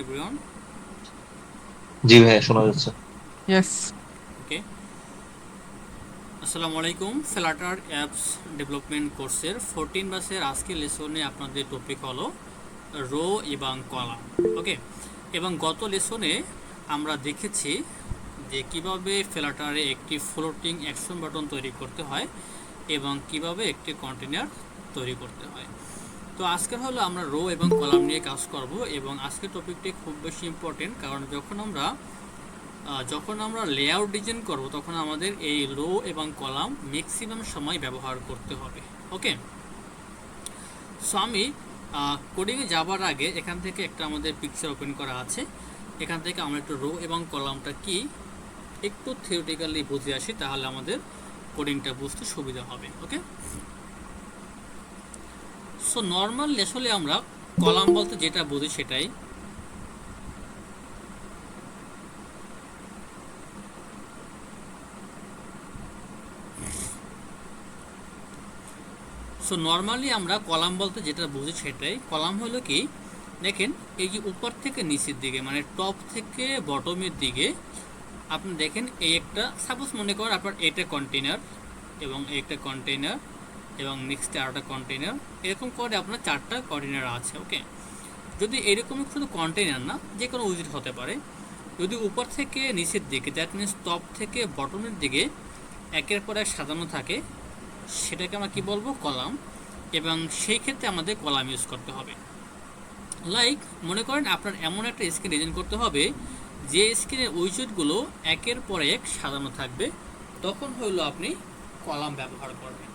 everyone. জি ভাইয়া শোনা যাচ্ছে। ইয়েস। Okay. আসসালামু আলাইকুম। ফ্লাটার অ্যাপস ডেভেলপমেন্ট কোর্সের 14 বাসের আজকের লেসনে আপনাদের টপিক হলো রো এবং কলাম। ওকে, এবং গত লেসনে আমরা দেখেছি যে কিভাবে ফ্লাটারে একটি ফ্লোটিং অ্যাকশন বাটন তৈরি করতে হয় এবং কিভাবে একটি কন্টেনার তৈরি করতে হয়। তো আজকের হলো আমরা রো এবং কলাম নিয়ে কাজ করব এবং আজকের টপিকটি খুব বেশি ইম্পর্টেন্ট, কারণ যখন আমরা লেআউট ডিজাইন করব তখন আমাদের এই রো এবং কলাম ম্যাক্সিমাম সময় ব্যবহার করতে হবে। ওকে, সো আমি কোডিংয়ে যাবার আগে এখান থেকে একটা আমাদের পিকচার ওপেন করা আছে। এখান থেকে আমরা একটু রো এবং কলামটা কি একটু থিওরিটিক্যালি বুঝে আসি, তাহলে আমাদের কোডিংটা বুঝতে সুবিধা হবে। ওকে, সো নর্মাল আসলে আমরা কলাম বলতে যেটা বুঝি সেটাই। সো নর্মালি আমরা কলাম বলতে যেটা বুঝি সেটাই। কলাম হলো কি, দেখেন এই যে উপর থেকে নিচের দিকে মানে টপ থেকে বটমের দিকে আপনি দেখেন এই একটা সাপোজ মনে করেন আপনার এটা কন্টেনার এবং একটা কন্টেনার এবং নেক্সট আরেকটা কন্টেনার, এরকম করে আপনার চারটা কন্টেনার আছে। ওকে, যদি এরকম শুধু কন্টেনার না, যে কোনো উইজেট হতে পারে, যদি উপর থেকে নিচের দিকে দ্যাট মিনস টপ থেকে বটমের দিকে একের পর এক সাজানো থাকে সেটাকে আমরা কি বলবো, কলাম। এবং সেই ক্ষেত্রে আমাদের কলাম ইউজ করতে হবে। লাইক মনে করেন আপনার এমন একটা স্ক্রিন ডিজাইন করতে হবে যে স্ক্রিনের উইজেটগুলো একের পর এক সাজানো থাকবে, তখন হলো আপনি কলাম ব্যবহার করবেন।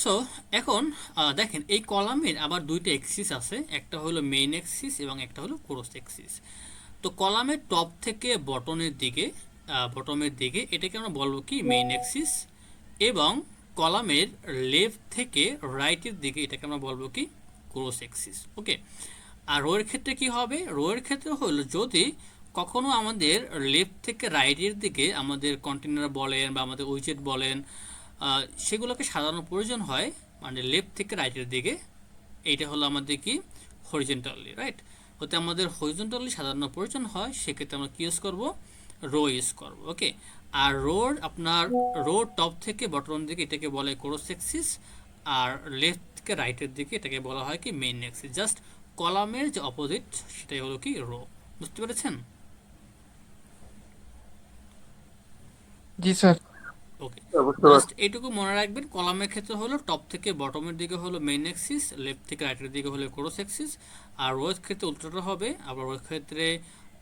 সো এখন দেখেন এই কলামের আবার দুইটা এক্সিস আছে, একটা হলো মেইন এক্সিস এবং একটা হলো ক্রস এক্সিস। তো কলামের টপ থেকে বটমের দিকে এটাকে আমরা বলবো কি মেইন এক্সিস, এবং কলামের লেফট থেকে রাইটের দিকে এটাকে আমরা বলবো কি ক্রস এক্সিস। ওকে, আর রো এর ক্ষেত্রে কি হবে, রো এর ক্ষেত্রে হলো যদি কখনো আমাদের লেফট থেকে রাইটের দিকে আমাদের কন্টেনার বলেন বা আমাদের উইজেট বলেন সেগুলোকে সাজানোর প্রয়োজন হয়, মানে লেফট থেকে রাইটের দিকে, এইটা হলো আমাদের কি হরিজেন্টালি, রাইট। হতে আমাদের হরিজেন্টালি সাজানোর প্রয়োজন হয়, সেক্ষেত্রে আমরা কি ইউজ করব, রো ইউজ করব। ওকে, আর রো টপ থেকে বটম দিকে এটাকে বলে ক্রস এক্সিস, আর লেফট থেকে রাইটের দিকে এটাকে বলা হয় কি মেইন এক্সিস। জাস্ট কলামের যে অপোজিট সেটাই হলো কি রো। বুঝতে পেরেছেন? জি স্যার। ওকে, বুঝতে জাস্ট পারছি। এইটুকু মনে রাখবেন, কলামের ক্ষেত্রে হলো টপ থেকে বটমের দিকে হলো মেইন এক্সিস, লেফট থেকে রাইটের দিকে হলো ক্রস এক্সিস। আর রোয়ের ক্ষেত্রে উল্টোটা হবে, আবার রোয়ের ক্ষেত্রে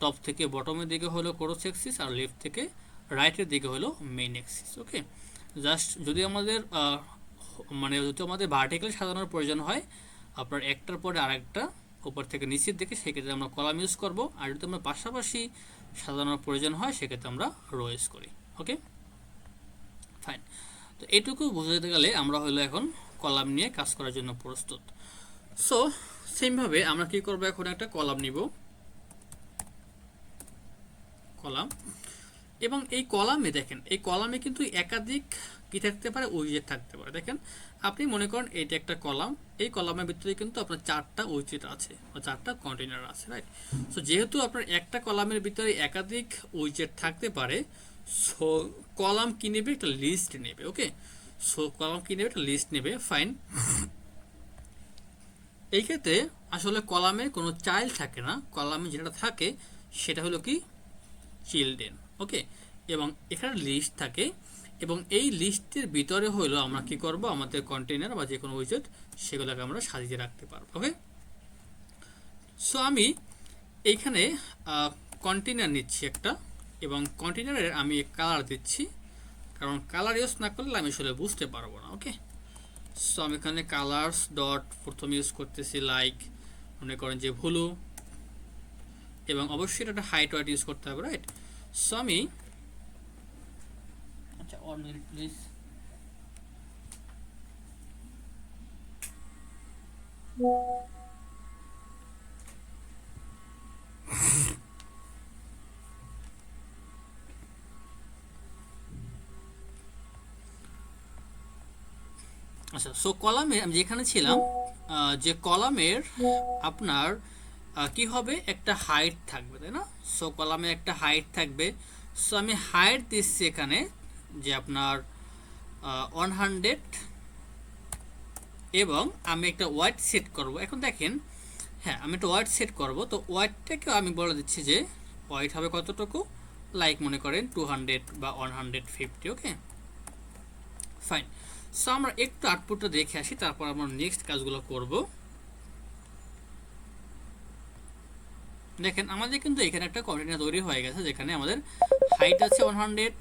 টপ থেকে বটমের দিকে হলো ক্রস এক্সিস আর লেফট থেকে রাইটের দিকে হলো মেইন এক্সিস। ওকে, জাস্ট যদি আমাদের যদি আমাদের ভার্টিক্যালি সাজানোর প্রয়োজন হয় আপনার একটার পরে আরেকটা উপর থেকে নিচের দিকে, সেক্ষেত্রে আমরা কলাম ইউজ করব। আর যদি আমরা পাশাপাশি সাজানোর প্রয়োজন হয় সেক্ষেত্রে আমরা রো ইউজ করি। ওকে, ফাইন। তো এটুকু বুঝতে গেলে আমরা হলো এখন কলাম নিয়ে কাজ করার জন্য প্রস্তুত। সো সেমভাবে আমরা কি করব, এখন একটা কলাম নিব, কলাম। এবং এই কলামে দেখেন, এই কলামে কিন্তু একাধিক কি থাকতে পারে, উইজেট থাকতে পারে। দেখেন আপনি মনে করেন এটা একটা কলাম, এই কলামের ভিতরে কিন্তু আপনার চারটা উইজেট আছে বা চারটা কন্টেনার আছে, রাইট। সো যেহেতু আপনার একটা কলামের ভিতরে একাধিক উইজেট থাকতে পারে, সো কলাম কি নেবে, একটা লিস্ট নেবে। ওকে, সো কলাম কি নেবে, একটা লিস্ট নেবে। ফাইন, এই ক্ষেত্রে আসলে কলামে কোনো চাইল্ড থাকে না, কলামে যেটা থাকে সেটা হলো কি চিলড্রেন। ওকে, এবং এখানে লিস্ট থাকে, এবং এই লিস্টের ভিতরে হলো আমরা কি করব, আমাদের কন্টেনার বা যে কোনো উইজেট সেগুলোকে আমরা সাজিয়ে রাখতে পারবো। ওকে, সো আমি এইখানে কন্টেনার নিচ্ছি একটা, এবং কন্টেনারের আমি কালার দিচ্ছি, কারণ কালার ইউজ না করলে আমি আসলে বুঝতে পারবো না। ওকে, সো আমি এখানে কালার্স ডট প্রথমে ইউজ করতেছি, লাইক মনে করেন যে ব্লু, এবং অবশ্যই এটা একটা হাইট ওয়াইট ইউজ করতে হবে, রাইট। সো আমি আচ্ছা 1 মিনিট প্লিজ। আচ্ছা, সো কলামে আমি যেখানে ছিলাম, যে কলামের আপনার কি হবে, একটা হাইট থাকবে, তাই না? সো কলামে একটা হাইট থাকবে। সো আমি হাইট দিচ্ছি এখানে যে আপনার 100, এবং আমি একটা ওয়াইড সেট করব। এখন দেখেন, হ্যাঁ, আমি একটা ওয়াইড সেট করব, তো ওয়াইডটাকে আমি বলে দিচ্ছি যে ওয়াইড হবে কতটুকু, লাইক মনে করেন 200 বা 150। ওকে, ফাইন। সো আমরা একটু আউটপুটটা দেখে আসি, তারপর আমরা নেক্সট কাজগুলো করব। দেখেন আমাদের কিন্তু এখানে একটা কন্টেনার তৈরি হয়ে গেছে, যেখানে আমাদের হাইট আছে 100,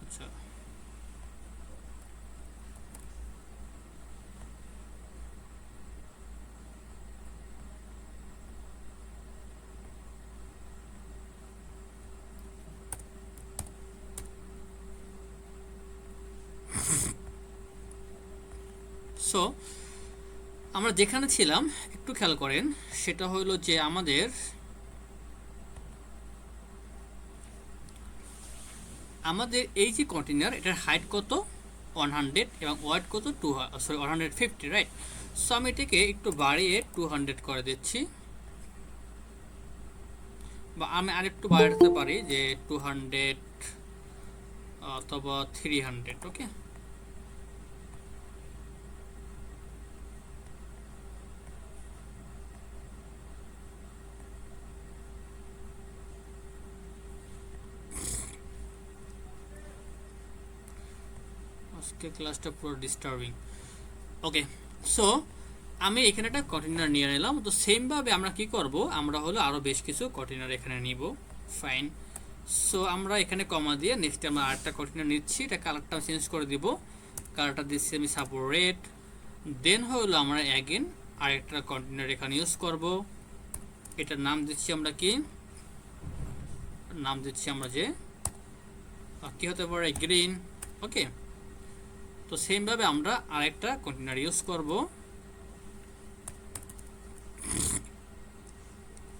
আচ্ছা, সো আমরা যেখানে ছিলাম একটু খেয়াল করেন, সেটা হলো যে আমাদের এই যে কন্টেনার, এটার হাইট কত 100 এবং ওয়েট কত 150, রাইট? সো আমি এটাকে একটু বাড়িয়ে 200 করে দিচ্ছি, বা আমি আরেকটু বাড়াতে পারি যে 200 অথবা 300। ওকে, আজকে ক্লাসটা পুরো ডিস্টার্বিং। ওকে, সো আমি এখানে একটা কন্টেনার নিয়ে নিলাম। তো সেমভাবে আমরা কি করব, আমরা হলো আরও বেশ কিছু কন্টেনার এখানে নিব। ফাইন, সো আমরা এখানে কমা দিয়ে নেক্সট আমরা আরেকটা কন্টেনার নিচ্ছি, এটা কালারটা চেঞ্জ করে দিব। কালারটা দিচ্ছি আমি সাপোর্ট রেড। দেন হলো আমরা অ্যাগেন আরেকটা কন্টেনার এখানে ইউজ করব। এটার নাম দিচ্ছি আমরা কি, নাম দিচ্ছি আমরা যে কি হতে পারে, গ্রিন। ওকে, তো সেমভাবে আমরা আরেকটা কন্টেনার ইউজ করব,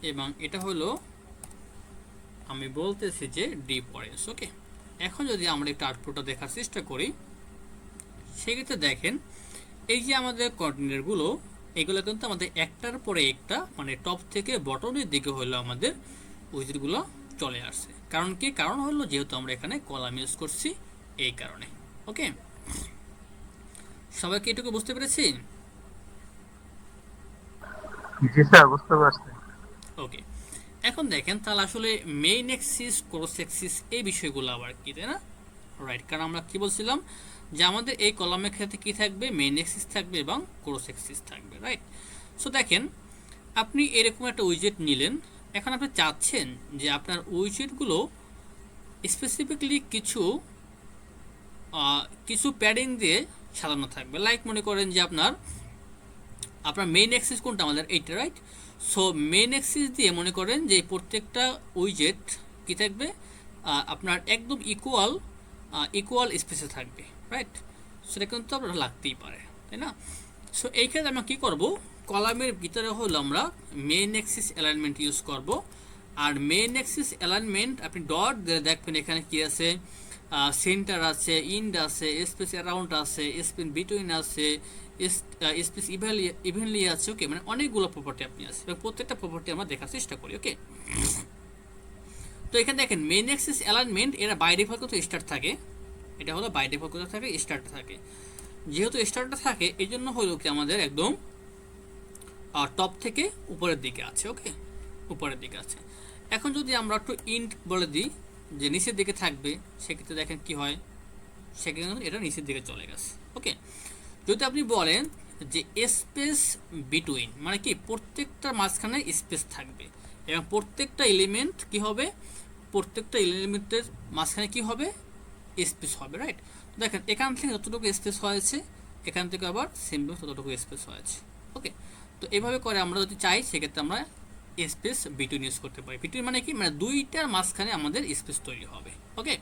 এবং এটা হলো আমি বলতেছি যে ডিপ অরেঞ্জ। ওকে, এখন যদি আমরা একটু আউটপুটটা দেখার চেষ্টা করি, সেক্ষেত্রে দেখেন এই যে আমাদের কন্টেনারগুলো, এগুলো কিন্তু আমাদের একটার পরে একটা, মানে টপ থেকে বটমের দিকে হলো আমাদের উইজেটগুলো চলে আসছে। কারণ কি, কারণ হলো যেহেতু আমরা এখানে কলাম ইউজ করছি, এই কারণে। ওকে, সবাইকে এটুকু বুঝতে পেরেছি? জি স্যার, বুঝতে পারছি। ওকে, এখন দেখেন তাহলে আসলে মেইন এক্সিস, ক্রস এক্সিস, এই বিষয়গুলো আবার কি, তাই না? রাইট, কারণ আমরা কি বলছিলাম যে আমাদের এই কলামের ক্ষেত্রে কি থাকবে, মেইন এক্সিস থাকবে এবং ক্রস এক্সিস থাকবে, রাইট? সো দেখেন আপনি এরকম একটা উইজেট নিলেন, এখন আপনি চাচ্ছেন যে আপনার উইজেটগুলো স্পেসিফিকলি কিছু কিছু প্যাডিং দিয়ে সাজানো থাকবে। লাইক মনে করেন যে আপনার মেইন অ্যাক্সিস কোনটা, আমাদের এইটা, রাইট? সো মেইন অ্যাক্সিস দিয়ে মনে করেন যে প্রত্যেকটা উইজেট কি থাকবে, আপনার একদম ইকুয়াল স্পেসে থাকবে, রাইট? সেটা কিন্তু আপনার লাগতেই পারে, তাই না? সো এই ক্ষেত্রে আমরা কী করব, কলামের ভিতরে হলো আমরা মেইন অ্যাক্সিস অ্যালাইনমেন্ট ইউজ করব। আর মেইন অ্যাক্সিস অ্যালাইনমেন্ট আপনি ডট দিয়ে দেখবেন এখানে কি আছে, সেন্টার আছে, ইন্ড আছে, স্পেস অ্যারাউন্ড আছে, স্পেস বিটুইন আছে, স্পেস ইভেনলি আছে। ওকে, মানে অনেকগুলো প্রপার্টি আপনি আছে, এবং প্রত্যেকটা প্রপার্টি আমরা দেখার চেষ্টা করি। ওকে, তো এখানে দেখেন মেইন অ্যাক্সিস অ্যালাইনমেন্ট, এরা বাই ডিফল্ট কত স্টার্ট থাকে, এটা হলো বাই ডিফল্ট কত থাকে, স্টার্ট থাকে। যেহেতু স্টার্টটা থাকে, এই জন্য হলো কি আমাদের একদম টপ থেকে উপরের দিকে আছে। ওকে, উপরের দিকে আছে। এখন যদি আমরা একটু ইন্ট বলে দিই যে নিচের দিকে থাকবে, সেক্ষেত্রে দেখেন কি হয়, সেক্ষেত্রে এটা নিচের দিকে চলে গেছে। ওকে, যদি আপনি বলেন যে স্পেস বিটুইন, মানে কি প্রত্যেকটা মাঝখানে স্পেস থাকবে, এবং প্রত্যেকটা এলিমেন্ট কি হবে, প্রত্যেকটা এলিমেন্টের মাঝখানে কি হবে, স্পেস হবে, রাইট? দেখেন এখান থেকে যতটুকু স্পেস হয়েছে, এখান থেকে আবার সেম ততটুকু স্পেস হয়েছে। ওকে, তো এভাবে করে আমরা যদি চাই সেক্ষেত্রে আমরা স্পেস বিটুইন ইউজ করতে পারি। বিটুইন মানে কি, মানে দুইটার মাঝখানে আমাদের স্পেস তৈরি হবে। ওকে,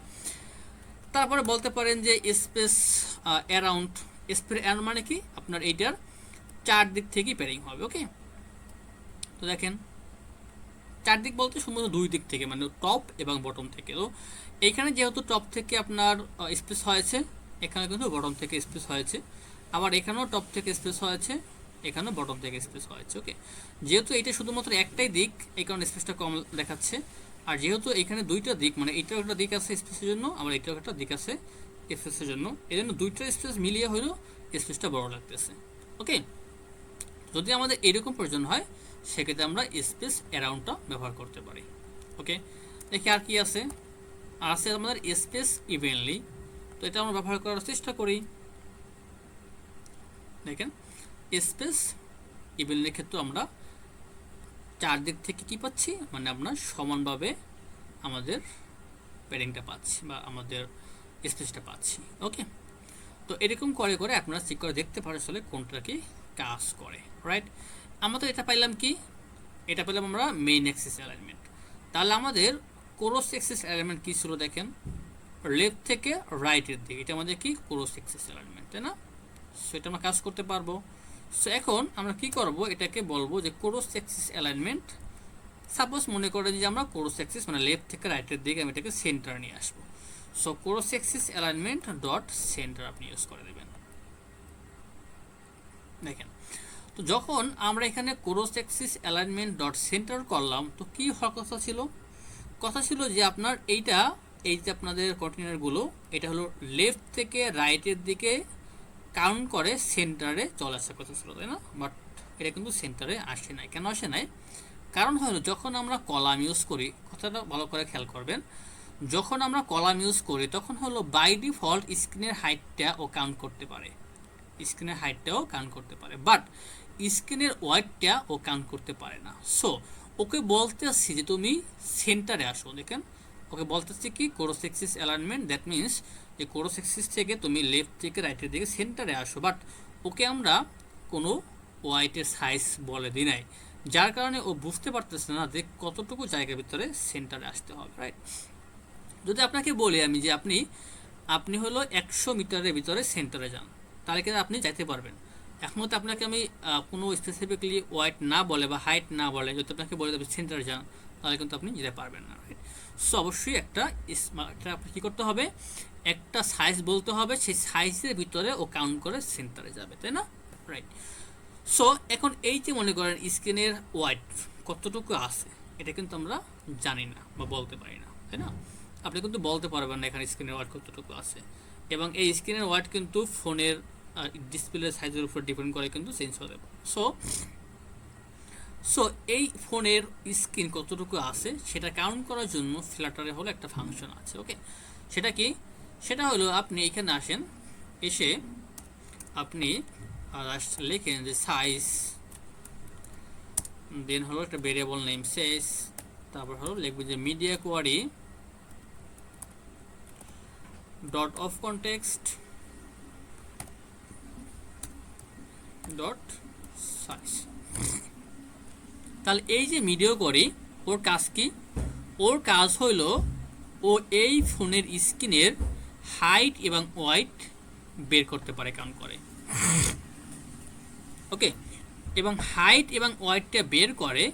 তারপরে বলতে পারেন যে স্পেস অ্যারাউন্ড। স্পেস অ্যারাউন্ড মানে কি, আপনার এইটার চারদিক থেকেই প্যারিং হবে। ওকে, তো দেখেন চারদিক বলতে সম্ভবত দুই দিক থেকে, মানে টপ এবং বটম থেকে। তো এইখানে যেহেতু টপ থেকে আপনার স্পেস হয়েছে, এখানে কিন্তু বটম থেকে স্পেস হয়েছে, আবার এখানেও টপ থেকে স্পেস হয়েছে, এখানেও বটম থেকে স্পেস হয়েছে। ওকে, যেহেতু এটা শুধুমাত্র একটাই দিক, এই কারণে স্পেসটা কম দেখাচ্ছে। আর যেহেতু এখানে দুইটা দিক, মানে এটাও একটা দিক আছে স্পেসের জন্য, আবার এটাও একটা দিক আছে স্পেসের জন্য, এই জন্য দুইটা স্পেস মিলিয়ে হলেও স্পেসটা বড় লাগতেছে। ওকে, যদি আমাদের এরকম প্রয়োজন হয় সেক্ষেত্রে আমরা স্পেস অ্যারাউন্ডটা ব্যবহার করতে পারি। ওকে, দেখি আর কি আছে। আর আছে আমাদের স্পেস ইভেনলি, তো এটা আমরা ব্যবহার করার চেষ্টা করি। দেখেন স্পেস ইভেনলির ক্ষেত্রে আমরা চারদিক থেকে কি পাচ্ছি, মানে আপনার সমানভাবে আমাদের প্যাডিংটা পাচ্ছি বা আমাদের স্পেসটা পাচ্ছি। ওকে, তো এরকম করে করে আপনারা চেক করে দেখতে পারেন আসলে কোনটা কি কাজ করে। রাইট, আমরা তো এটা পাইলাম কি, এটা পেলাম আমরা মেইন অ্যাক্সিস অ্যালাইনমেন্ট। তাহলে আমাদের ক্রস অ্যাক্সিস অ্যালাইনমেন্ট কি ছিল দেখেন, লেফট থেকে রাইটের দিকে, এটা আমাদের কি ক্রস অ্যাক্সিস অ্যালাইনমেন্ট, তাই না? সো এটা আমরা কাজ করতে পারবো। সো এখন আমরা কি করব, এটাকে বলবো যে ক্রস অ্যাক্সিস অ্যালাইনমেন্ট। সাপোজ মনে করেন যে আমরা ক্রস অ্যাক্সিস মানে লেফট থেকে রাইটের দিকে আমি এটাকে সেন্টার নিয়ে আসবো। So cross Axis alignment dot centre আপনি ইউজ করে দেবেন। দেখেন, তো যখন আমরা এখানে cross Axis alignment dot centre করলাম, তো কি হওয়ার কথা ছিল, কথা ছিল যে আপনার এইটা, এই যে আপনাদের কন্টেনারগুলো, এটা হলো লেফট থেকে রাইটের দিকে কাউন্ট করে সেন্টারে চলে আসার কথা ছিল, তাই না? বাট এটা কিন্তু সেন্টারে আসে নাই। কেন আসে নাই? কারণ হলো যখন আমরা কলাম ইউজ করি, কথাটা ভালো করে খেয়াল করবেন, যখন আমরা কলাম ইউজ করি তখন হলো বাই ডিফল্ট স্ক্রিনের হাইটটা ও কাউন্ট করতে পারে, স্ক্রিনের হাইটটাও কাউন্ট করতে পারে, বাট স্ক্রিনের ওয়াইডটা ও কাউন্ট করতে পারে না। সো ওকে বলতেছি যে তুমি সেন্টারে আসো। দেখেন, ওকে বলতেছি কি cross Axis alignment, that means যে ক্রস অ্যাক্সিস থেকে তুমি লেফট থেকে রাইটের দিকে সেন্টারে আসো, বাট ওকে আমরা কোনো ওয়াইটের সাইজ বলে দিই নাই, যার কারণে ও বুঝতে পারতেছে না যে কতটুকু জায়গার ভিতরে সেন্টারে আসতে হবে। রাইট, যদি আপনাকে বলি আমি যে আপনি হলো 100 মিটারের ভিতরে সেন্টারে যান, তাহলে কিন্তু আপনি যাইতে পারবেন। এখন তো আপনাকে আমি কোনো স্পেসিফিকলি ওয়াইট না বলে বা হাইট না বলে যদি আপনাকে বলে আপনি সেন্টারে যান, তাহলে কিন্তু আপনি যেতে পারবেন না। রাইট, সো অবশ্যই একটা আপনি কী করতে হবে, একটা সাইজ বলতে হবে, সেই সাইজের ভিতরে ও কাউন্ট করে সেন্টারে যাবে, তাই না? রাইট, সো এখন এই যে মনে করেন স্ক্রিনের ওয়াইড কতটুকু আছে, এটা কিন্তু আমরা জানি না বা বলতে পারি না, তাই না? আপনি কিন্তু বলতে পারবেন না এখানে স্ক্রিনের ওয়াইড কতটুকু আছে, এবং এই স্ক্রিনের ওয়াইড কিন্তু ফোনের ডিসপ্লে সাইজের উপর ডিপেন্ড করে কিন্তু চেঞ্জ হতে পারে। সো এই ফোনের স্ক্রিন কতটুকু আছে সেটা কাউন্ট করার জন্য ফ্ল্যাটারে হলো একটা ফাংশন আছে। ওকে, সেটা কি, সেটা হলো আপনি এখানে আসেন, এসে আপনি লেখেন যে সাইজ, দেন হলো একটা ভেরিয়েবল নেম সাইজ, তারপর হলো লিখবেন যে media query dot of context dot size. তাহলে এই যে মিডিয়া কোয়ারি, ওর কাজ কি, ওর কাজ হইল ও এই ফোনের স্ক্রিনের হাইট এবং ওয়াইট বের করতে পারে কাউন্ট করে। ওকে, এবং হাইট এবং ওয়াইটটা বের করে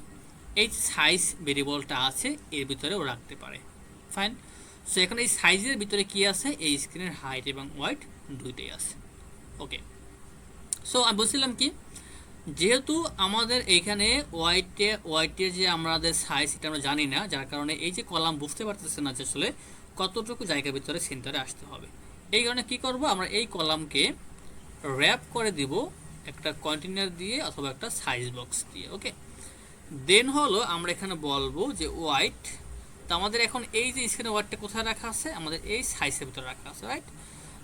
এই সাইজ ভেরিয়েবলটা আছে এর ভিতরে ও রাখতে পারে। ফাইন, সো এখন এই সাইজের ভিতরে কি আছে, এই স্ক্রিনের হাইট এবং ওয়াইট দুইটাই আছে। ওকে, সো আমি বলছিলাম কি, যেহেতু আমাদের এইখানে ওয়াইটের যে আমাদের সাইজ এটা আমরা জানি না, যার কারণে এই যে কলাম বুঝতে পারতেছে না যে আসলে কতটুকু জায়গার ভিতরে সেন্টারে আসতে হবে। এই কারণে কি করব, আমরা এই কলামকে র্যাপ করে দিব একটা কন্টেনার দিয়ে অথবা একটা সাইজ বক্স দিয়ে। ওকে, দেন হলো আমরা এখানে বলবো যে ওয়াইট, তো আমাদের এখন এই যে স্ক্রিনে ওয়াইটটা কোথায় রাখা আছে, আমাদের এই সাইজের ভিতরে রাখা আছে। রাইট,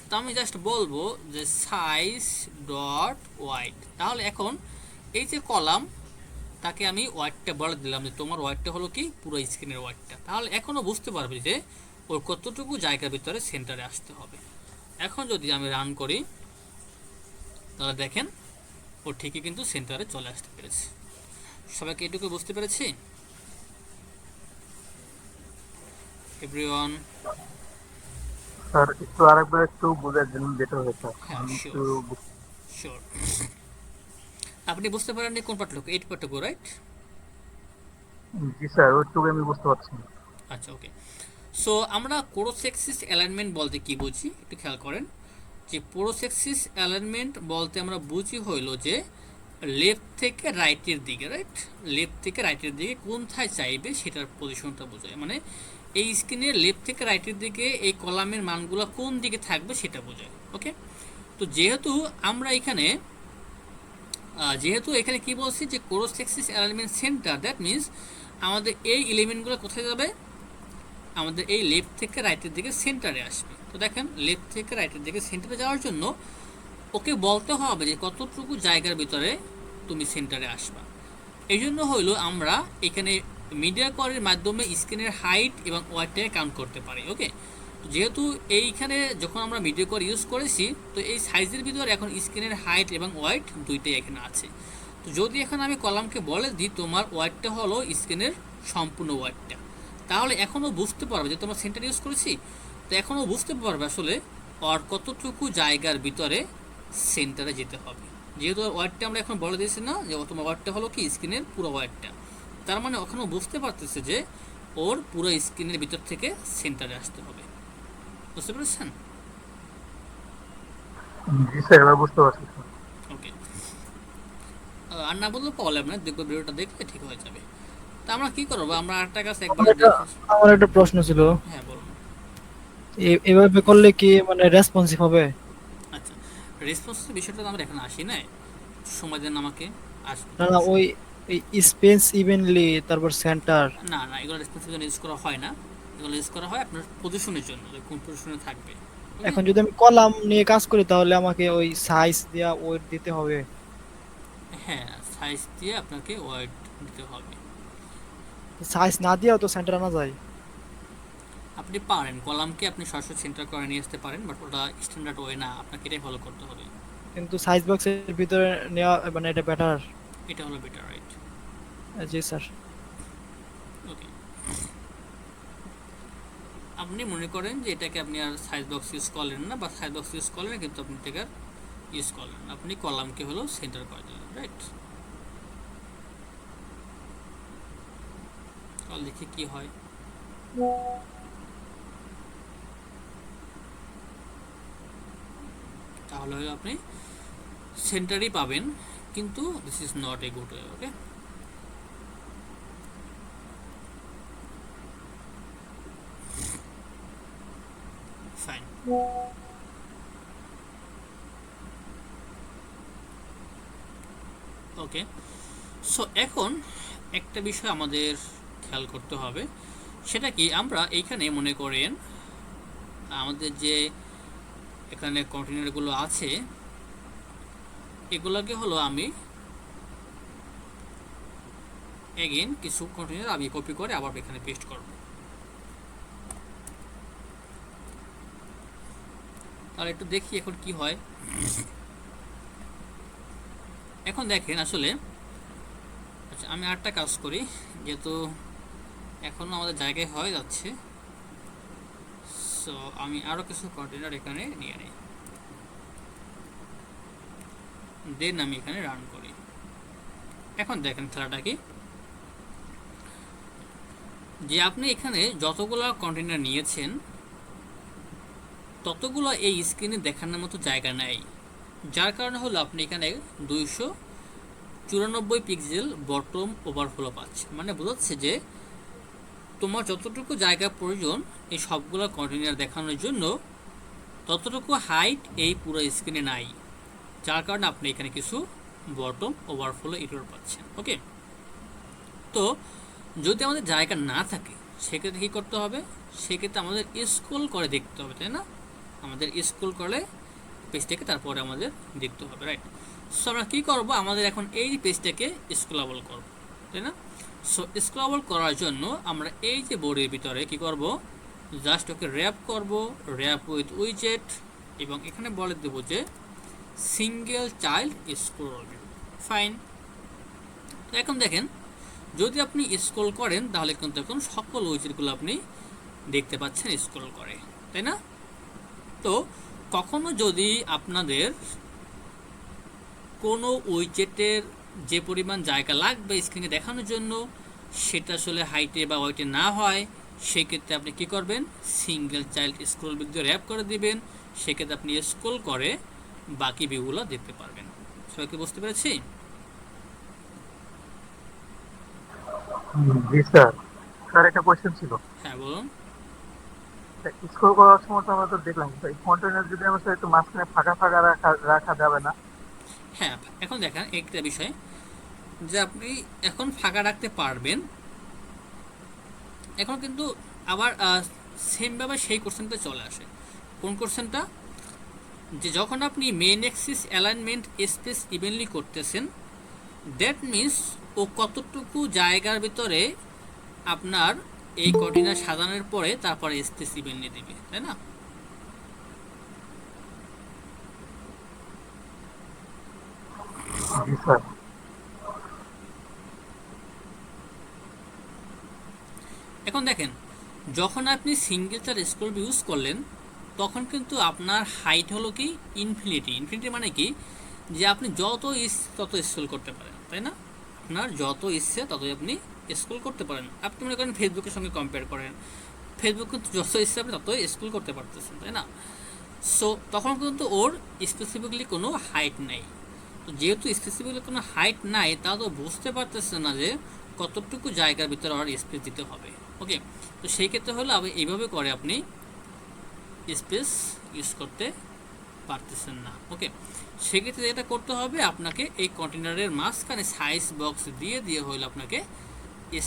তো আমি জাস্ট বলবো যে সাইজ ডট ওয়াইট। তাহলে এখন এই যে কলাম, তাকে আমি ওয়াইটটা বলে দিলাম যে তোমার ওয়াইটটা হলো কি পুরো স্ক্রিনের ওয়াইটটা, তাহলে এখনও বুঝতে পারবে যে ওর কতটুকু জায়গার ভিতরে সেন্টারে আসতে হবে। এখন যদি আমি রান করি, তাহলে দেখেন ও ও ঠিকই কিন্তু সেন্টারে চলে আসতে পেরেছে। সবাইকে এটুকু বুঝতে পেরেছি এভরিওয়ান? স্যার একটু আরেকবার একটু বোঝার জন্য যেটা হয়েছে হ্যাঁ, আমি একটু শিওর শিওর। আপনি বুঝতে পারেননি কোন পাঠটুকু? 8 পাঠটুকু, রাইট? জি স্যার ওইটুকু আমি বুঝতে পারছি না। আচ্ছা, ওকে। সো আমরা কোরস অ্যাক্সিস অ্যালাইনমেন্ট বলতে কি বুঝি একটু খেয়াল করেন। যে কোরস অ্যাক্সিস অ্যালাইনমেন্ট বলতে আমরা বুঝি হইল যে লেফট থেকে রাইটের দিকে, রাইট? লেফট থেকে রাইটের দিকে কোনথায় চাইবে সেটার পজিশনটা বোঝায়, মানে এই স্ক্রিনের লেফট থেকে রাইটের দিকে এই কলামের মানগুলো কোন দিকে থাকবে সেটা বোঝায়। ওকে, তো যেহেতু এখানে কি বলছি যে course axis alignment centre, that means আমাদের এই এলিমেন্টগুলো কোথায় যাবে? আমাদের এই লেফট থেকে রাইটের দিকে সেন্টারে আসবে। তো দেখেন লেফট থেকে রাইটের দিকে সেন্টারে যাওয়ার জন্য ওকে বলতে হবে যে কতটুকু জায়গার ভিতরে তুমি সেন্টারে আসবা। এই জন্য হইলো আমরা এখানে মিডিয়া করের মাধ্যমে স্ক্রিনের হাইট এবং ওয়াইডটাকে কাউন্ট করতে পারি। ওকে, যেহেতু এইখানে যখন আমরা মিডিয়া কর ইউজ করেছি, তো এই সাইজের ভিতরে এখন স্ক্রিনের হাইট এবং ওয়াইড দুইটাই এখানে আছে। তো যদি এখন আমি কলামকে বলে দিই তোমার ওয়াইডটা হলো স্ক্রিনের সম্পূর্ণ ওয়াইডটা, তাহলে এখনও বুঝতে পারবে যে তোমার সেন্টার ইউজ করেছি। তো এখনও বুঝতে পারবে আসলে আর কতটুকু জায়গার ভিতরে সেন্টারে যেতে হবে। যেহেতু ওয়ার্ডটা আমরা এখন বলে দিয়েছি না যে তোমার ওয়ার্ডটা হলো কি স্ক্রিনের পুরো ওয়ার্ডটা, তার মানে ওখানে বুঝতে পারতেছে যে ওর পুরো স্ক্রিনের ভিতর থেকে সেন্টারে আসতে হবে। বুঝতে পেরেছেন? জি স্যার এবার বুঝতে পারছি স্যার। ওকে, আর না বললেও প্রবলেম না, দেখবো ভিডিওটা দেখলে ঠিক হয়ে যাবে। তা আমরা কি করবো, আমরা আটটা কাছে একবার আমার একটা প্রশ্ন ছিল, হ্যাঁ বলুন। এভাবে করলে কি মানে রেসপন্সিভ হবে? আচ্ছা, রেসপন্সিভ বিষয়টা তো আমরা এখন আসি না, সময় দেন আমাকে। আসবে না না, ওই স্পেস ইভেনলি তারপর সেন্টার। না না, এগুলো রেসপন্সিভ জন্য ইউজ করা হয় না, এগুলো ইউজ করা হয় আপনার পজিশনের জন্য, যে কোন পজিশনে থাকবে। এখন যদি আমি কলাম নিয়ে কাজ করি তাহলে আমাকে ওই সাইজ দেয়া ওয়েট দিতে হবে। হ্যাঁ, সাইজ দিয়ে আপনাকে ওয়াইড দিতে হবে। সাইজ না দিয়েও তো সেন্টার আনা যায়। আপনি পারেন কলামকে আপনি সরাসরি সেন্টার করে নিয়ে আসতে পারেন, বাট ওটা স্ট্যান্ডার্ড ওয়ে না, আপনাকে এটাই ফলো করতে হবে। কিন্তু সাইজ বক্সের ভিতরে নেওয়া মানে এটা বেটার। এটা হলো বেটার, রাইট? জি স্যার। ওকে, আপনি মনে করেন যে এটাকে আপনি আর সাইজ বক্স ইউজ করলেন না, বা সাইজ বক্স ইউজ করলেন কিন্তু আপনি এটাকে আর ইউজ করলেন না, আপনি কলামকে হলো সেন্টার করে দিলেন, রাইট? তাহলে দেখি কি হয়। তাহলে হলো আপনি সেন্টারই পাবেন, কিন্তু this is not a good way. Okay, fine. Okay, so এখন একটা বিষয় আমাদের খেয়াল করতে হবে, সেটা কি আমরা এইখানে মনে করেন আমাদের যে এখানে কন্টেনারগুলো আছে এগুলোকে হলো আমি এগেন কিছু কন্টেনার আমি কপি করে আবার এখানে পেস্ট করব। তাহলে একটু দেখি এখন কি হয়। এখন দেখেন আসলে, আচ্ছা আমি আরেকটা কাজ করি, যেহেতু এখনও আমাদের জায়গায় হয়ে যাচ্ছে, সো আমি আরও কিছু কন্টেনার এখানে নিয়ে নিই, দেন আমি এখানে রান করি। এখন দেখেন খেলাটা কি, যে আপনি এখানে যতগুলো কন্টেনার নিয়েছেন ততগুলো এই স্ক্রিনে দেখানোর মতো জায়গা নেই, যার কারণে হলো আপনি এখানে 294 পিক্সেল বটম ওভারফ্লো পাচ্ছেন। মানে বোঝাচ্ছে যে তোমার যতটুকু জায়গা প্রয়োজন এই সবগুলো কন্টেনার দেখানোর জন্য ততটুকু হাইট এই পুরো স্ক্রিনে নাই, যার কারণে আপনি এখানে কিছু বটম ওভারফ্লো এরর পাচ্ছেন। ওকে, তো যদি আমাদের জায়গা না থাকে সেক্ষেত্রে কী করতে হবে, সেক্ষেত্রে আমাদের স্ক্রল করে দেখতে হবে, তাই না? আমাদের স্ক্রল করে পেজটাকে তারপরে আমাদের দেখতে হবে, রাইট? সো আমরা কী করবো, আমাদের এখন এই পেজটাকে স্ক্রলেবল করব, তাই না? সো স্ক্রলেবল করার জন্য আমরা এই যে বোর্ডের ভিতরে কী করব, জাস্ট ওকে র্যাপ করব, র্যাপ উইথ উইজেট, এবং এখানে বলে দেবো যে সিঙ্গেল চাইল্ড স্ক্রল। ফাইন। তো এখন দেখেন, যদি আপনি স্ক্রল করেন তাহলে কিন্তু এখন সকল উইজেটগুলো আপনি দেখতে পাচ্ছেন স্ক্রল করে, তাই না? তো কখনো যদি আপনাদের কোনো উইজেটের যে পরিমাণ জায়গা লাগবে স্ক্রিনে দেখানোর জন্য সেটা আসলে হাইটে বা ওয়েটে না হয়, সেক্ষেত্রে আপনি কি করবেন, সিঙ্গেল চাইল্ড স্ক্রল ভিউ দিয়ে র্যাপ করে দিবেন। সেক্ষেত্রে আপনি স্ক্রল করে বাকি ভিউগুলো দেখতে পারবেন। সবাইকে বুঝতে পেরেছি? জি স্যার। স্যার একটা কোয়েশ্চেন ছিল। হ্যাঁ বলুন। স্ক্রল করার সময় তো আমরা তো দেখলাম, এই কন্টেনার যদি আমরা স্যার একটু মাঝখানে ফাঁকা ফাঁকা রাখা রাখা যাবে না? হ্যাঁ, এখন দেখেন একটা বিষয় যে আপনি এখন ফাঁকা রাখতে পারবেন। এখন কিন্তু আবার সেমভাবে সেই কোশ্চেনটা চলে আসে। কোন কোশ্চেনটা? যে যখন আপনি main Axis alignment space evenly করতেছেন, দ্যাট মিন্স ও কতটুকু জায়গার ভিতরে আপনার এই কন্টেনার সাজানোর পরে তারপরে স্পেস ইভেনলি দেবে, তাই না? জি স্যার। এখন দেখেন, যখন আপনি সিঙ্গেল চার স্ক্রল ইউজ করলেন তখন কিন্তু আপনার হাইট হলো কি ইনফিনিটি। ইনফিনিটি মানে কি, যে আপনি যত ইচ্ছে তত স্ক্রল করতে পারেন, তাই না? আপনার যত ইচ্ছে ততই আপনি স্ক্রল করতে পারেন। আপনি মনে করেন ফেসবুকের সঙ্গে কম্পেয়ার করেন, ফেসবুক কিন্তু যত ইচ্ছে আপনি ততই স্ক্রল করতে পারতেছেন, তাই না? সো তখন কিন্তু ওর স্পেসিফিকলি কোনো হাইট নেই। তো যেহেতু স্পেসিফিকলি কোনো হাইট নাই, তা তো বুঝতে পারতেছে না যে কতটুকু জায়গার ভিতরে আর স্পেস দিতে হবে। ওকে, তো সেই ক্ষেত্রে হলো এইভাবে করে আপনি স্পেস ইউজ করতে পারতেছেন না। ওকে, সেক্ষেত্রে যেটা করতে হবে, আপনাকে এই কন্টেনারের মাঝখানে সাইজ বক্স দিয়ে দিয়ে হলে আপনাকে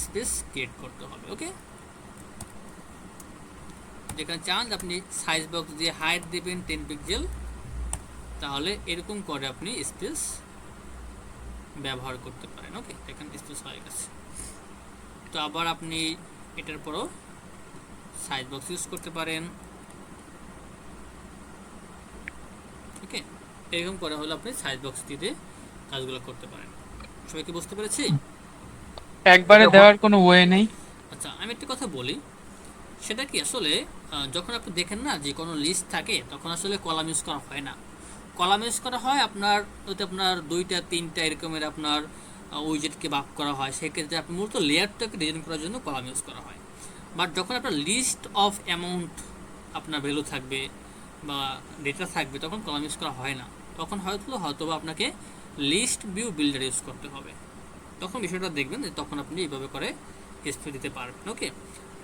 স্পেস ক্রিয়েট করতে হবে। ওকে, যেখানে চান আপনি সাইজ বক্স দিয়ে হাইট দিবেন 10 পিক্সেল, তাহলে এরকম করে আপনি স্পেস ব্যবহার করতে পারেন। ওকে, দেখেন স্পেস হয়ে গেছে। তো আবার আপনি এটার পরও সাইজ বক্স ইউজ করতে পারেন। ওকে, এরকম করে হলে আপনি সাইজ বক্স দিয়ে কাজগুলো করতে পারেন। সবাই কি বুঝতে পেরেছি? একবারে দেওয়ার কোনো ওয়ে নেই? আচ্ছা, আমি একটা কথা বলি, সেটা কি আসলে যখন আপনি দেখেন না যে কোনো লিস্ট থাকে, তখন আসলে কলাম ইউজ করা হয় না। কলাম ইউজ করা হয় আপনার ওতে আপনার 2টা 3টা এরকমের আপনার উইজেটকে ভাগ করা হয়। সেক্ষেত্রে আপনি মূলত লেয়ারটাকে ডিজাইন করার জন্য কলাম ইউজ করা হয়। বাট যখন আপনার লিস্ট অফ অ্যামাউন্ট আপনার ভ্যালু থাকবে বা ডেটা থাকবে, তখন কলাম ইউজ করা হয় না। তখন হয়তো আপনাকে লিস্ট ভিউ বিল্ডার ইউজ করতে হবে। তখন বিষয়টা দেখবেন যে তখন আপনি এইভাবে করে স্প্রে দিতে পারবেন। ওকে,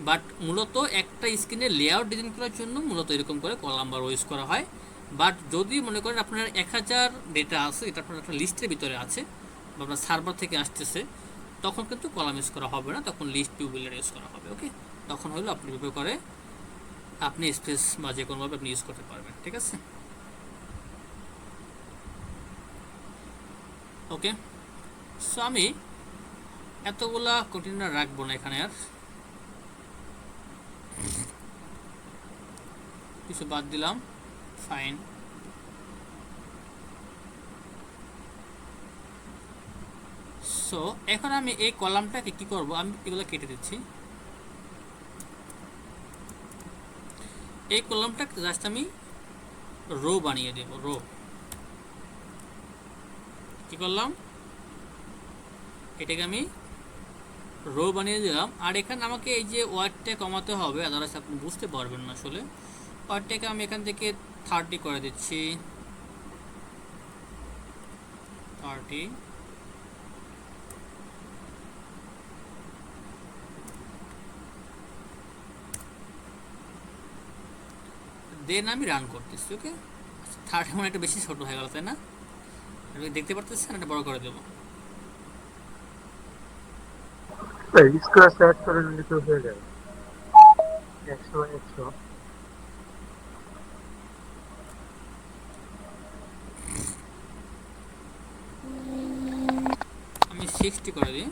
বাট মূলত একটা স্ক্রিনে লেআউট ডিজাইন করার জন্য মূলত এরকম করে কলাম বা রো ইউজ করা হয়। বাট যদি মনে করেন আপনার 1000 ডেটা আছে, এটা আপনার একটা লিস্টের ভিতরে আছে বা আপনার সার্ভার থেকে আসতেছে, তখন কিন্তু কলাম ইউজ করা হবে না, তখন লিস্ট ভিউ বিল্ডার ইউজ করা হবে। ওকে, তখন হলো আপনি এভাবে করে আপনি স্পেস বা যে কোনোভাবে আপনি ইউজ করতে পারবেন। ঠিক আছে? ওকে, সো আমি এতগুলা কন্টেনার রাখবো না এখানে, আর কিছু বাদ দিলাম। ফাইন। সো এখন আমি এই কলামটাকে কি করব, আমি এগুলো কেটে দিচ্ছি। এই কলামটাকে জাস্ট আমি রো বানিয়ে দেব। রো কি করলাম, এটাকে আমি রো বানিয়ে দিলাম। আর এখানে আমাকে এই যে ওয়ার্ডটা কমাতে হবে, আদারওয়াইজ আপনি বুঝতে পারবেন না আসলে। ওয়ার্ডটাকে আমি এখান থেকে 30 করে দিচ্ছি। 30। দেন আমি রান করতেছি। ওকে, 30 মানে একটা বেশি ছোট হয়ে গেল, তাই না? আপনি দেখতে পারতেছেন, এটা বড় করে দেবো। স্কোয়ার সেট করে নিলে তো হয়ে যাবে। 100 100। আমি 60 করে দিই।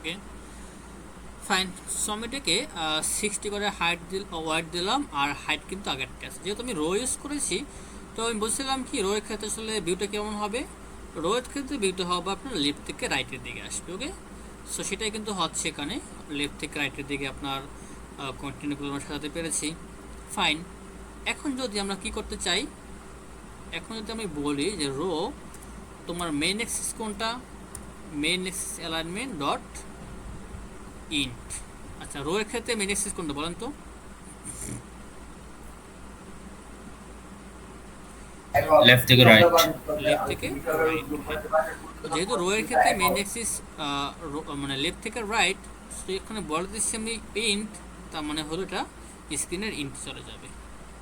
Okay fine. সো আমি এটাকে 60 করে ওয়াইড দিলাম, আর হাইট কিন্তু আগেরটা আছে। যেহেতু আমি রো ইউজ করেছি, তো আমি বলছিলাম কি রো এর ক্ষেত্রে আসলে ভিউটা কেমন হবে, রো এর ক্ষেত্রে ভিউটা হবে আপনার লেফট থেকে রাইটের দিকে আসবে। ওকে, সো সেটাই কিন্তু হচ্ছে এখানে, লেফট থেকে রাইটের দিকে আপনার কন্টিনিউগুলো আমরা সাজাতে পেরেছি। ফাইন। এখন যদি আমরা কি করতে চাই, এখন যদি আমি বলি যে রো তোমার মেইন অ্যাক্সিস কোনটা, main Axis alignment dot int. আচ্ছা, রো এর ক্ষেত্রে মেইন অ্যাক্সিস কোনটা বলেন তো? লেফট থেকে রাইট। লেফট থেকে রাইট। যেহেতু রো এর ক্ষেত্রে মেইন অ্যাক্সিস মানে লেফট থেকে রাইট, তো এখানে বলে দিচ্ছি আমি ইন্ট, তার মানে হলো এটা স্ক্রিনের ইন্ট চলে যাবে।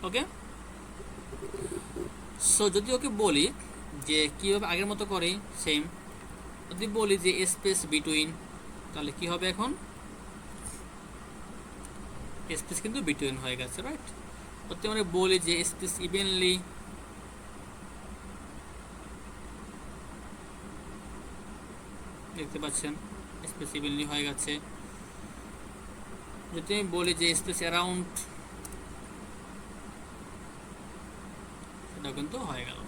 ওকে, সো যদি ওকে বলি যে কীভাবে আগের মতো করে সেম, যদি বলি যে স্পেস বিটুইন, তাহলে কি হবে, এখন স্পেস কিন্তু বিটুইন হয়ে গেছে, রাইট? যদি আমরা বলি যে স্পেস ইভেনলি, দেখতে পাচ্ছেন স্পেস ইভেনলি হয়ে গেছে। যদি আমি বলি যে স্পেস অ্যারাউন্ড, সেটাও কিন্তু হয়ে গেল।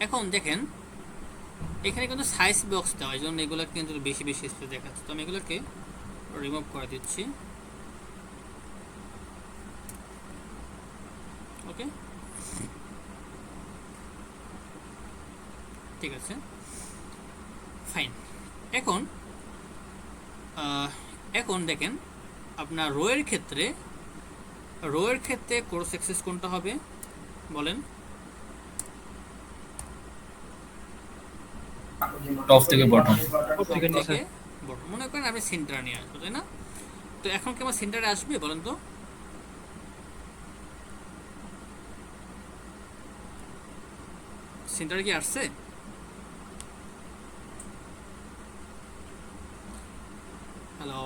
এখন দেখেন এখানে কিন্তু সাইজ বক্স দেওয়া, এই জন্য এগুলো কিন্তু বেশি বেশি স্পেস দেখাচ্ছে। তো আমি এগুলোকে রিমুভ করে দিচ্ছি। ওকে, ঠিক আছে, ফাইন। এখন এখন দেখেন আপনার রো এর ক্ষেত্রে ক্রস অ্যাক্সিস কোনটা হবে বলেন? টপ থেকে বটম। টপ থেকে নিচে। বটম। মনে করেন আমি সেন্টারে নিয়ে আসবো, তাই না? তো এখন কি আমার সেন্টারে আসবে বলেন তো? সেন্টারে কি আসছে? হ্যালো,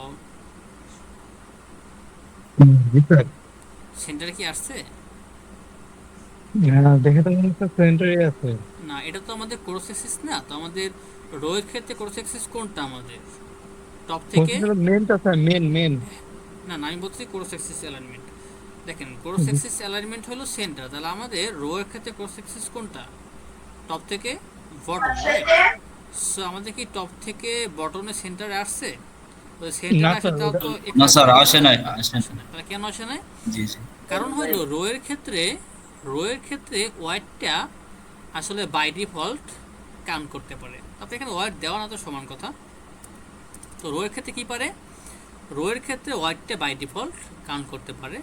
সেন্টারে কি আসছে? দেখে তো মনে হচ্ছে সেন্টারে আছে। না, এটা তো আমাদের ক্রস অ্যাক্সিস না। তো আমাদের রো এর ক্ষেত্রে ক্রস অ্যাক্সিস কোনটা আমাদের? টপ থেকে মেনটা স্যার, মেন। না না, আমি বলছি ক্রস অ্যাক্সিস অ্যালাইনমেন্ট। দেখেন ক্রস অ্যাক্সিস অ্যালাইনমেন্ট হলো সেন্টার, তাহলে আমাদের রো এর ক্ষেত্রে ক্রস অ্যাক্সিস কোনটা? টপ থেকে বটম। সো আমাদের কি টপ থেকে বটমে সেন্টারে আসছে? তো সেন্টারে আসে তাও তো না স্যার, আসে নাই। তাহলে কেন আসে নাই? জি জি। কারণ হলো রো এর ক্ষেত্রে ওয়াইডটা আসলে বাই ডিফল্ট কাউন্ট করতে পারে। আপনি এখানে ওয়াইড দেওয়া না তো সমান কথা। তো রো এর ক্ষেত্রে কি পারে? রো এর ক্ষেত্রে ওয়াইডটা বাই ডিফল্ট কাউন্ট করতে পারে,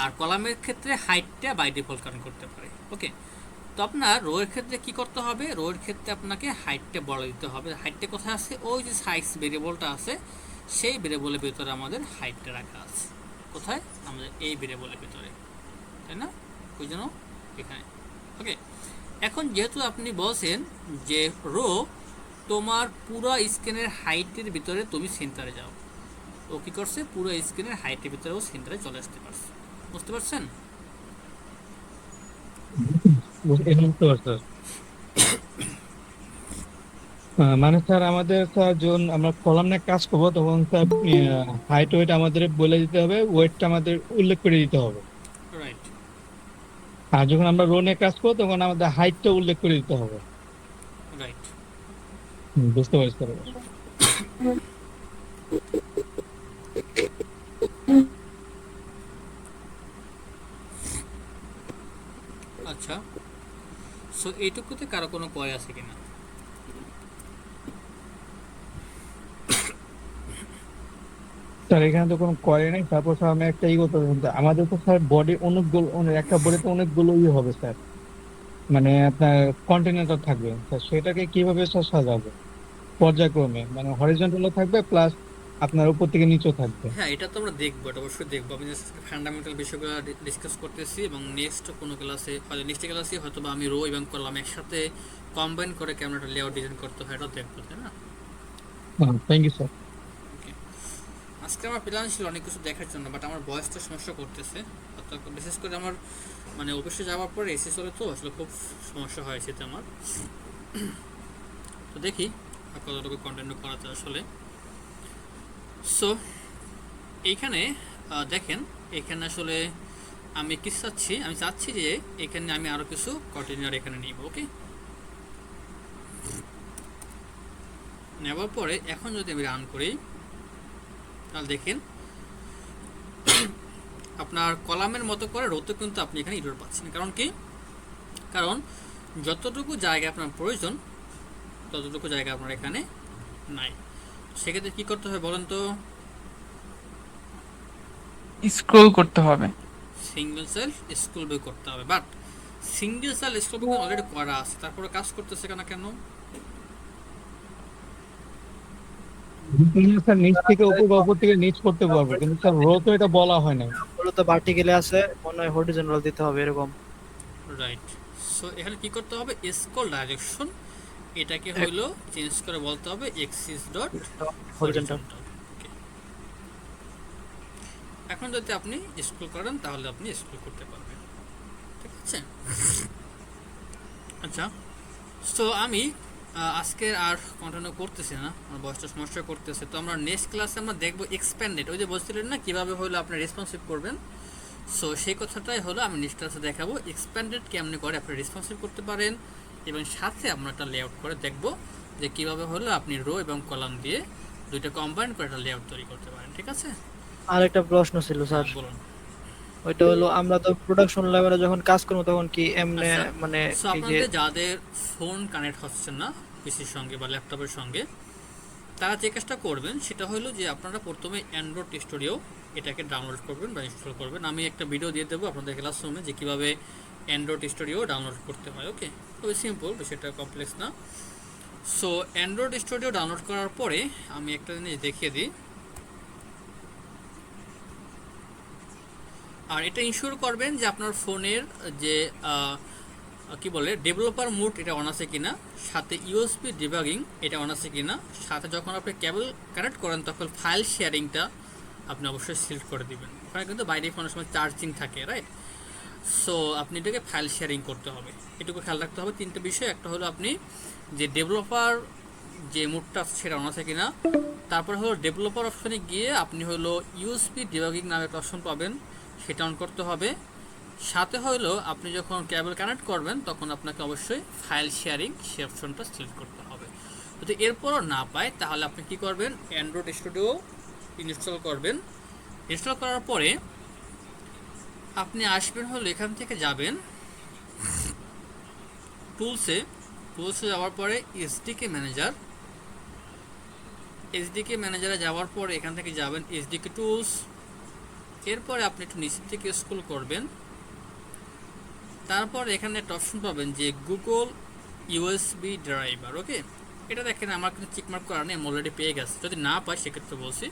আর কলামের ক্ষেত্রে হাইটটা বাই ডিফল্ট কাউন্ট করতে পারে। ওকে, তো আপনার রো এর ক্ষেত্রে কি করতে হবে? রো এর ক্ষেত্রে আপনাকে হাইটটা বড় দিতে হবে। হাইটটা কোথায় আছে? ওই যে সাইজ ভেরিয়েবলটা আছে, সেই ভেরিয়েবলের ভিতরে আমাদের হাইটটা রাখা আছে। কোথায়? আমাদের এই ভেরিয়েবলের ভিতরে, তাই না? ওই জন্য এখানে। ওকে, এখন যেহেতু আপনি বলছেন যে রো তোমার পুরো স্ক্রিনের হাইটের ভিতরে তুমি সেন্টারে যাও, ও কি করছে? পুরো স্ক্রিনের হাইটের ভিতরে ও সেন্টারে চলে আসতে পারছে। বুঝতে পারছেন? মানে স্যার আমাদের স্যার যখন আমরা কলাম নিয়ে কাজ করবো তখন স্যার হাইট ওয়েট আমাদের বলে দিতে হবে, ওয়েটটা আমাদের উল্লেখ করে দিতে হবে। রাইট, আর যখন আমরা রো নিয়ে কাজ করবো তখন আমাদের হাইটটা উল্লেখ করে দিতে হবে। রাইট। বুঝতে পারছি স্যার। আচ্ছা, সো এইটুকুতে কারো কোনো কয় আছে কিনা? স্যার এখানে তো কোনো করে নাই। তারপর স্যার আমি একটা করতে পারবো, আমাদের তো স্যার বডি অনেকগুলো, একটা বডিতে অনেকগুলো হবে স্যার, মানে আপনার কন্টিনেন্টার থাকবে স্যার, সেটাকে কিভাবে স্যার সাজাবো পর্যায়ক্রমে, মানে হরিজন্টালও থাকবে প্লাস আপনার উপর থেকে নিচেও থাকবে। হ্যাঁ, এটা তো আমরা দেখবো, এটা অবশ্যই দেখবো। আমি জাস্ট ফান্ডামেন্টাল বিষয়গুলো ডিসকাস করতেছি, এবং নেক্সট কোনো ক্লাসে হয়তো হয়তো বা আমি রো এবং কলাম একসাথে কম্বাইন করে কেমন একটা লেআউট ডিজাইন করতে হয় এটাও দেখবো, তাই না? Thank you sir. ওকে, আজকে আমার প্ল্যান ছিল অনেক কিছু দেখার জন্য, বাট আমার বয়সটা সমস্যা করতেছে। বিশেষ করে আমার মানে অফিসে যাওয়ার পরে এসি চলে, তো আসলে খুব সমস্যা হয়েছে তো আমার। তো দেখি কতটুকু কন্টিনিউ করা যায় আসলে। সো এইখানে দেখেন, এখানে আসলে আমি কি চাচ্ছি, আমি চাচ্ছি যে এখানে আমি আরও কিছু কন্টেনার এখানে নিব। ওকে, নেওয়ার পরে এখন যদি আমি রান করি তাহলে দেখেন আপনার কলামের মতো করে রোতে কিন্তু আপনি এখানে ইরর পাচ্ছেন। কারণ কি, কারণ যতটুকু জায়গা আপনার প্রয়োজন ততটুকু জায়গা আপনার এখানে নাই। সেক্ষেত্রে কি করতে হবে বলেন তো? স্ক্রল করতে হবে। সিঙ্গেল সেল স্ক্রল বই করতে হবে, বাট সিঙ্গেল সেল স্ক্রল বই অলরেডি করা আছে, তারপরে কাজ করতেছে কেন? স্যার নিচ থেকে উপর থেকে নিচ করতে পারবো, কিন্তু স্যার রো তো এটা বলা হয় না। ওগুলো তো ভার্টিক্যালে আছে, মনে হয় হরিজন্টাল দিতে হবে এরকম। রাইট। সো এখানে কি করতে হবে, স্ক্রল ডাইরেকশন এটাকে হলো চেঞ্জ করে বলতে হবে এক্সিস ডট হরিজন্টাল। এখন যদি আপনি স্ক্রল করেন তাহলে আপনি স্ক্রল করতে পারবেন, ঠিক আছে? আচ্ছা, সো আমি আজকে আর কন্টিনিউ করতেছি না, আমার বয়সটা সমস্যা করতেছে। তো আমরা নেক্সট ক্লাসে আমরা দেখবো এক্সপ্যান্ডেড, ওই যে বলছিলেন না কিভাবে হলো আপনি রেসপন্সিভ করবেন। সো সেই কথাটাই হলো আমি নেক্সট ক্লাসে দেখাবো এক্সপ্যান্ডেড কেমনে করে আপনি রেসপন্সিভ করতে পারেন, এবং সাথে আমরা একটা লেআউট করে দেখবো যে কিভাবে হলো আপনি রো এবং কলাম দিয়ে দুইটা কম্বাইন করে একটা লেআউট তৈরি করতে পারেন, ঠিক আছে? আর একটা প্রশ্ন ছিল স্যার, বলুন। ওইটা হলো আমরা তো প্রোডাকশন লেভেলে যখন কাজ করবো তখন কি এমনি আচ্ছা, মানে সো এই যে আপনাদের যাদের ফোন কানেক্ট হচ্ছে না পিসির সঙ্গে বা ল্যাপটপের সঙ্গে, তারা যে কাজটা করবেন সেটা হলো যে আপনারা প্রথমে অ্যান্ড্রয়েড স্টুডিও এটাকে ডাউনলোড করবেন বা ইনস্টল করবেন। আমি একটা ভিডিও দিয়ে দেবো আপনাদের ক্লাসরুমে যে কীভাবে অ্যান্ড্রয়েড স্টুডিও ডাউনলোড করতে হয়। ওকে, খুবই সিম্পল, সেটা কমপ্লেক্স না। সো অ্যান্ড্রয়েড স্টুডিও ডাউনলোড করার পরে আমি একটা জিনিস দেখিয়ে দিই, আর এটা ইনশিওর করবেন যে আপনার ফোনের যে কি বলে ডেভেলপার মোড এটা অন আছে কিনা, সাথে ইউএসবি ডিবাগিং এটা অন আছে কিনা, সাথে যখন আপনি কেবল কানেক্ট করেন তখন ফাইল শেয়ারিংটা আপনি অবশ্যই সিলেক্ট করে দিবেন। ওখানে কিন্তু বাইরে কোনো সময় চার্জিং থাকে, রাইট? সো আপনি এটাকে ফাইল শেয়ারিং করতে হবে, এটুকু খেয়াল রাখতে হবে। তিনটে বিষয়, একটা হলো আপনি যে ডেভেলপার যে মোডটা সেটা অন আছে কিনা, তারপর হলো ডেভেলপার অপশনে গিয়ে আপনি হলো ইউএসবি ডিবাগিং নামে একটা অপশন পাবেন, সেটা অন করতে হবে। সাথে হলো আপনি যখন কেবল কানেক্ট করবেন তখন আপনাকে অবশ্যই ফাইল শেয়ারিং সে অপশনটা সিলেক্ট করতে হবে। যদি এরপরও না পায় তাহলে আপনি কি করবেন, অ্যান্ড্রয়েড স্টুডিও ইনস্টল করবেন। ইনস্টল করার পরে আপনি আসবেন হলো এখান থেকে যাবেন টুলসে যাওয়ার পরে এসডিকে ম্যানেজারে যাওয়ার পরে এখান থেকে যাবেন এসডিকে টুলস। এরপরে আপনি একটু নিচের থেকে স্ক্রল করবেন, তারপর এখানে একটা অপশন পাবেন যে গুগল ইউএসবি ড্রাইভার। ওকে, এটা দেখেন আমার কিন্তু চেকমার্ক করা নেই, আমি অলরেডি পেয়ে গেছে। যদি না পাই সেক্ষেত্রে বলছি,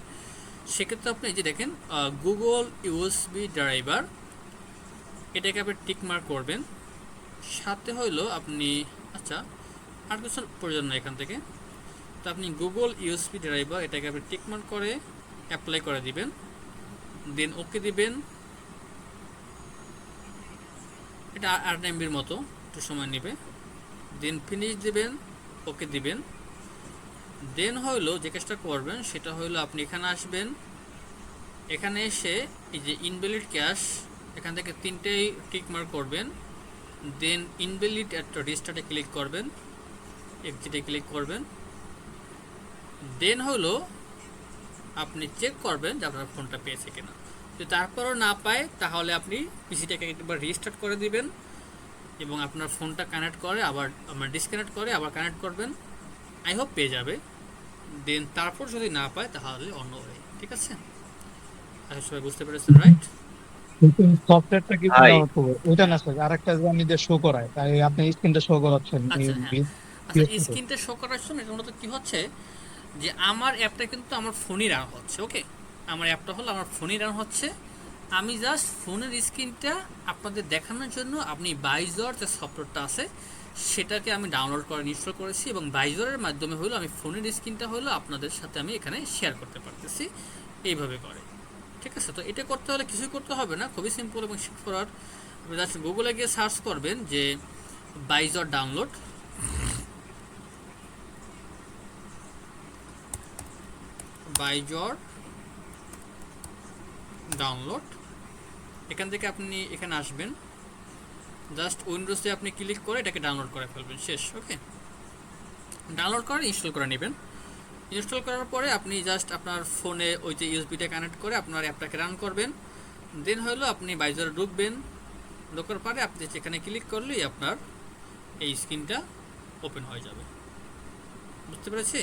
সেক্ষেত্রে আপনি এই যে দেখেন গুগল ইউএসবি ড্রাইভার, এটাকে আপনি টিকমার্ক করবেন। সাথে হইলো আপনি আচ্ছা আর কিছু প্রয়োজন না এখান থেকে, তো আপনি গুগল ইউএসবি ড্রাইভার এটাকে আপনি টিকমার্ক করে অ্যাপ্লাই করে দিবেন, দেন ওকে দিবেন। এটা 8 MBর মতো একটু সময় নেবে, দেন ফিনিশ দিবেন, ওকে দিবেন। দেন হইলো যে কাজটা করবেন সেটা হইলো আপনি এখানে আসবেন, এখানে এসে এই যে ইনভ্যালিড ক্যাশ এখান থেকে 3টেই টিক মার্ক করবেন, দেন ইনভ্যালিড একটা রিস্টার্টে ক্লিক করবেন, এক্সিটে ক্লিক করবেন। দেন হলো আপনি চেক করবেন যে আপনার ফোনটা পেয়েছে কিনা। যদি তারপরও না পায় তাহলে আপনি পিসিটাকে একবার রিস্টার্ট করে দিবেন এবং আপনার ফোনটা কানেক্ট করে আবার ডিসকানেক্ট করে আবার কানেক্ট করবেন, আই হোপ পেয়ে যাবে। দেন তারপর যদি না পায় তাহলে অন্য ওয়ে, ঠিক আছে? আশা সবাই বুঝতে পেরেছেন, রাইট? কিন্তু সফটওয়্যারটা কি হাই। ডাউনলোড করবো ওইটা না স্যার, আরেকটা যে আমি শো করায়, তাই আপনি স্ক্রিনটা শো করাচ্ছেন। আচ্ছা হ্যাঁ, আচ্ছা স্ক্রিনটা শো করার জন্য এটা মূলত কি হচ্ছে যে আমার অ্যাপটা কিন্তু আমার ফোনই রান হচ্ছে। ওকে, আমার অ্যাপটা হলো আমার ফোনই রান হচ্ছে। আমি জাস্ট ফোনের স্ক্রিনটা আপনাদের দেখানোর জন্য আপনি বাইজর যে সফটওয়্যারটা আছে সেটাকে আমি ডাউনলোড করে ইনস্টল করেছি এবং বাইজরের মাধ্যমে হলো আমি ফোনের স্ক্রিনটা হলো আপনাদের সাথে আমি এখানে শেয়ার করতে পারতেছি এইভাবে করে, ঠিক আছে? তো এটা করতে হলে কিছুই করতে হবে না, খুবই সিম্পল এবং শিখফরার। আপনি জাস্ট গুগলে গিয়ে সার্চ করবেন যে বাইজর ডাউনলোড, বাইজর ডাউনলোড, এখান থেকে আপনি এখানে আসবেন, জাস্ট উইন্ডোজে আপনি ক্লিক করে এটাকে ডাউনলোড করে ফেলবেন, শেষ। ওকে, ডাউনলোড করে ইনস্টল করে নেবেন। ইনস্টল করার পরে আপনি জাস্ট আপনার ফোনে ওই যে ইউএসবিটা কানেক্ট করে আপনার অ্যাপটাকে রান করবেন। দেন হলো আপনি ব্রাউজারে ঢুকবেন, ঢোকার পরে আপনি সেখানে ক্লিক করলেই আপনার এই স্ক্রিনটা ওপেন হয়ে যাবে। বুঝতে পেরেছি?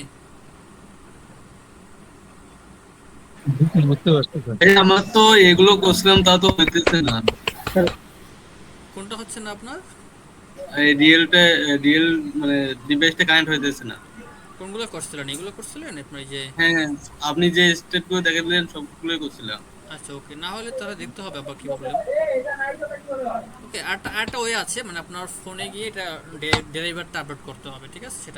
বুঝতে পারছি স্যার। এই আমার তো এগুলো করছিলাম তা তো হইতেছে না। কোনটা হচ্ছে না আপনার? এই রিয়েল মানে ডিভাইসটা কানেক্ট হইতেছে না। কোনগুলো করছিলেন? এগুলো করছিলেন আপনার এই যে? হ্যাঁ হ্যাঁ, আপনি যে স্টেপগুলো দেখালেন সবগুলোই করছিলাম। আচ্ছা ওকে, না হলে তাহলে দেখতে হবে আবার কি প্রবলেম। ওকে, আরেকটা ওয়ে আছে, মানে আপনার ফোনে গিয়ে এটা ড্রাইভারটা আপলোড করতে হবে, ঠিক আছে? সেটা